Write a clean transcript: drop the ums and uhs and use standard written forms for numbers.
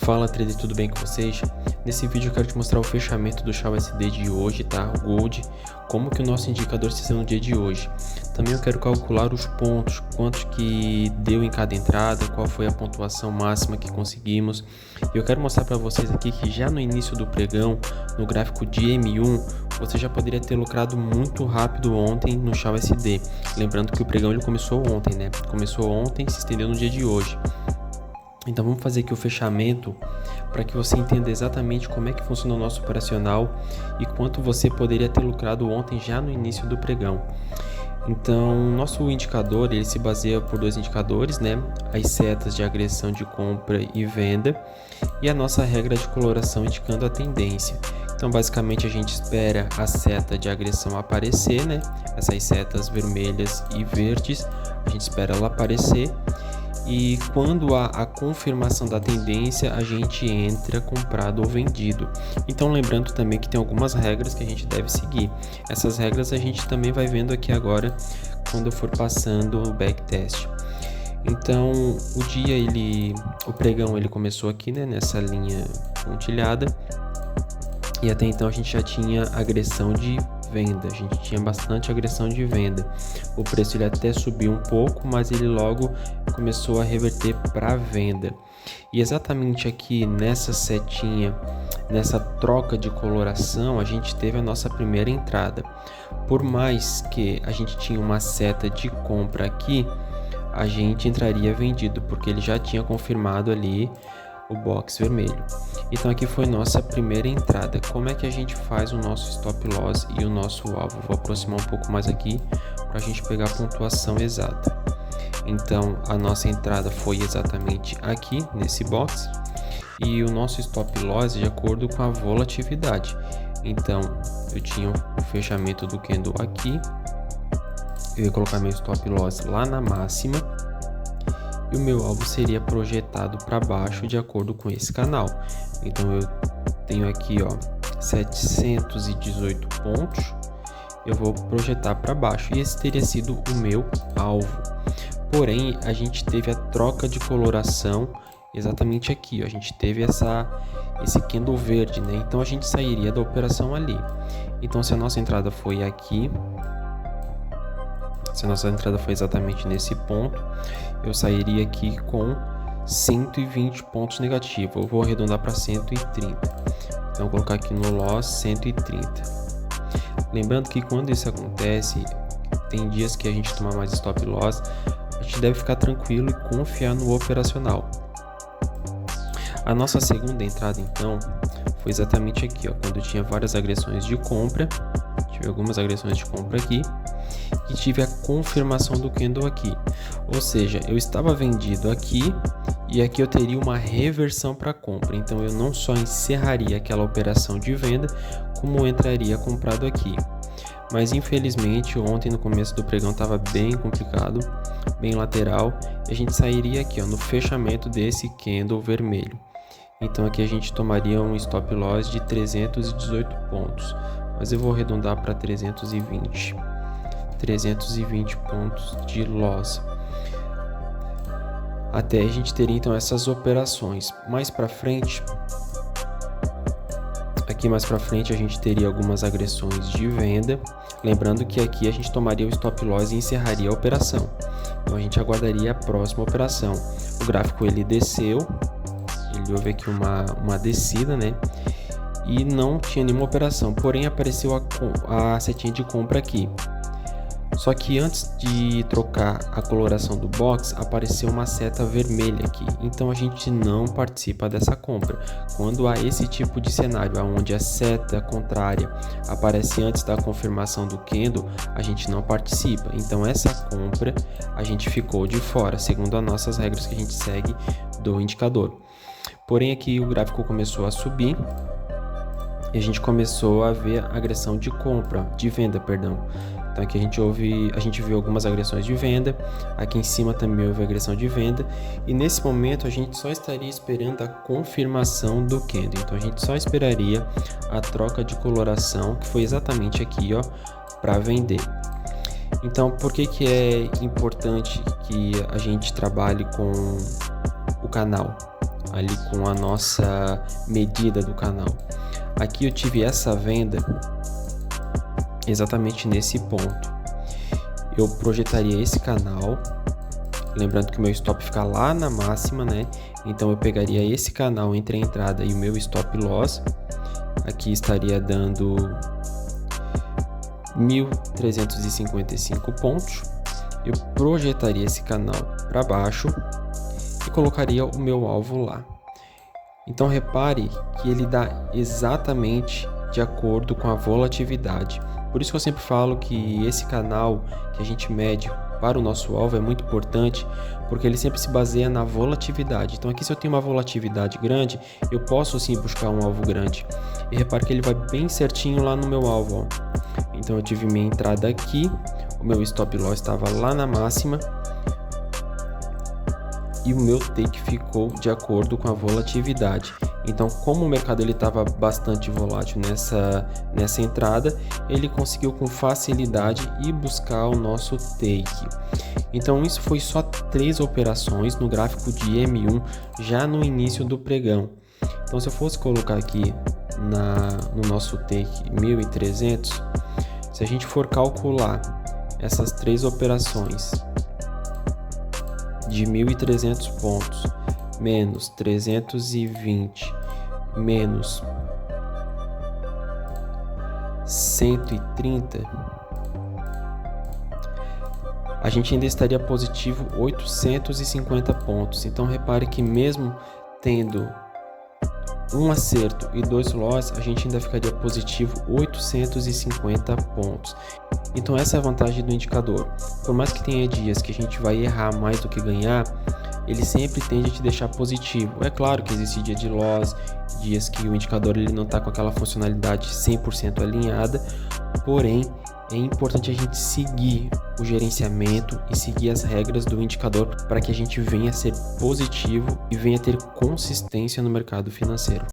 Fala trader, tudo bem com vocês? Nesse vídeo eu quero te mostrar o fechamento do ChauSD de hoje, tá? O Gold, como que o nosso indicador se saiu no dia de hoje. Também eu quero calcular os pontos, quantos que deu em cada entrada, qual foi a pontuação máxima que conseguimos. E eu quero mostrar para vocês aqui que já no início do pregão, no gráfico de M1, você já poderia ter lucrado muito rápido ontem no ChauSD. Lembrando que o pregão ele começou ontem, né? Começou ontem e se estendeu no dia de hoje. Então vamos fazer aqui o fechamento para que você entenda exatamente como é que funciona o nosso operacional e quanto você poderia ter lucrado ontem já no início do pregão. Então nosso indicador ele se baseia por dois indicadores, né? As setas de agressão de compra e venda e a nossa regra de coloração indicando a tendência. Então basicamente a gente espera a seta de agressão aparecer, né? Essas setas vermelhas e verdes, a gente espera ela aparecer. E quando há a confirmação da tendência, a gente entra comprado ou vendido. Então lembrando também que tem algumas regras que a gente deve seguir. Essas regras a gente também vai vendo aqui agora quando eu for passando o backtest. Então o pregão ele começou aqui, né, nessa linha pontilhada. E até então a gente já tinha agressão de venda, a gente tinha bastante agressão de venda. O preço ele até subiu um pouco, mas ele logo começou a reverter para venda. E exatamente aqui nessa setinha, nessa troca de coloração, a gente teve a nossa primeira entrada. Por mais que a gente tinha uma seta de compra aqui, a gente entraria vendido, porque ele já tinha confirmado ali o box vermelho. Então aqui foi nossa primeira entrada. Como é que a gente faz o nosso stop loss e o nosso alvo? Vou aproximar um pouco mais aqui para a gente pegar a pontuação exata. Então a nossa entrada foi exatamente aqui nesse box e o nosso stop loss de acordo com a volatilidade. Então eu tinha o fechamento do candle aqui, eu ia colocar meu stop loss lá na máxima e o meu alvo seria projetado para baixo de acordo com esse canal. Então eu tenho aqui 718 pontos, eu vou projetar para baixo e esse teria sido o meu alvo. Porém a gente teve a troca de coloração exatamente aqui, a gente teve esse candle verde, né? Então a gente sairia da operação ali. Então se a nossa entrada foi aqui, se a nossa entrada foi exatamente nesse ponto, eu sairia aqui com 120 pontos negativos. Eu vou arredondar para 130. Então, vou colocar aqui no loss 130. Lembrando que quando isso acontece, tem dias que a gente toma mais stop loss, a gente deve ficar tranquilo e confiar no operacional. A nossa segunda entrada, então, foi exatamente aqui, quando eu tinha várias agressões de compra. Tive algumas agressões de compra aqui e tive a confirmação do candle aqui, ou seja, eu estava vendido aqui e aqui eu teria uma reversão para compra. Então eu não só encerraria aquela operação de venda, como entraria comprado aqui. Mas infelizmente ontem no começo do pregão estava bem complicado, bem lateral, e a gente sairia aqui no fechamento desse candle vermelho. Então aqui a gente tomaria um stop loss de 318 pontos, mas eu vou arredondar para 320 pontos de loss. Até a gente teria então essas operações. Mais para frente, aqui mais para frente a gente teria algumas agressões de venda. Lembrando que aqui a gente tomaria o stop loss e encerraria a operação. Então a gente aguardaria a próxima operação. O gráfico ele desceu, ele houve aqui uma descida, né? E não tinha nenhuma operação, porém apareceu a setinha de compra aqui. Só que antes de trocar a coloração do box, apareceu uma seta vermelha aqui. Então a gente não participa dessa compra. Quando há esse tipo de cenário, onde a seta contrária aparece antes da confirmação do candle, a gente não participa. Então essa compra a gente ficou de fora, segundo as nossas regras que a gente segue do indicador. Porém aqui o gráfico começou a subir e a gente começou a ver agressão de venda, perdão. Então aqui a gente viu algumas agressões de venda, aqui em cima também houve agressão de venda, e nesse momento a gente só estaria esperando a confirmação do candle. Então a gente só esperaria a troca de coloração, que foi exatamente aqui, para vender. Então por que é importante que a gente trabalhe com o canal? ali com a nossa medida do canal. Aqui eu tive essa venda exatamente nesse ponto. Eu projetaria esse canal, lembrando que o meu stop fica lá na máxima, né? Então eu pegaria esse canal entre a entrada e o meu stop loss. Aqui estaria dando 1.355 pontos. Eu projetaria esse canal para baixo e colocaria o meu alvo lá. Então repare que ele dá exatamente de acordo com a volatilidade. Por isso que eu sempre falo que esse canal que a gente mede para o nosso alvo é muito importante, porque ele sempre se baseia na volatilidade. Então aqui, se eu tenho uma volatilidade grande, eu posso sim buscar um alvo grande. E repare que ele vai bem certinho lá no meu alvo, ó. Então eu tive minha entrada aqui, o meu stop loss estava lá na máxima e o meu take ficou de acordo com a volatilidade. Então, como o mercado ele estava bastante volátil nessa entrada, ele conseguiu com facilidade ir buscar o nosso take. Então, isso foi só 3 operações no gráfico de M1 já no início do pregão. Então, se eu fosse colocar aqui no nosso take 1.300, se a gente for calcular essas 3 operações de 1.300 pontos menos 320 menos 130, a gente ainda estaria positivo 850 pontos. Então repare que mesmo tendo um acerto e 2 loss, a gente ainda ficaria positivo 850 pontos. Então essa é a vantagem do indicador. Por mais que tenha dias que a gente vai errar mais do que ganhar, ele sempre tende a te deixar positivo. É claro que existe dia de loss, dias que o indicador ele não está com aquela funcionalidade 100% alinhada, porém é importante a gente seguir o gerenciamento e seguir as regras do indicador para que a gente venha a ser positivo e venha a ter consistência no mercado financeiro.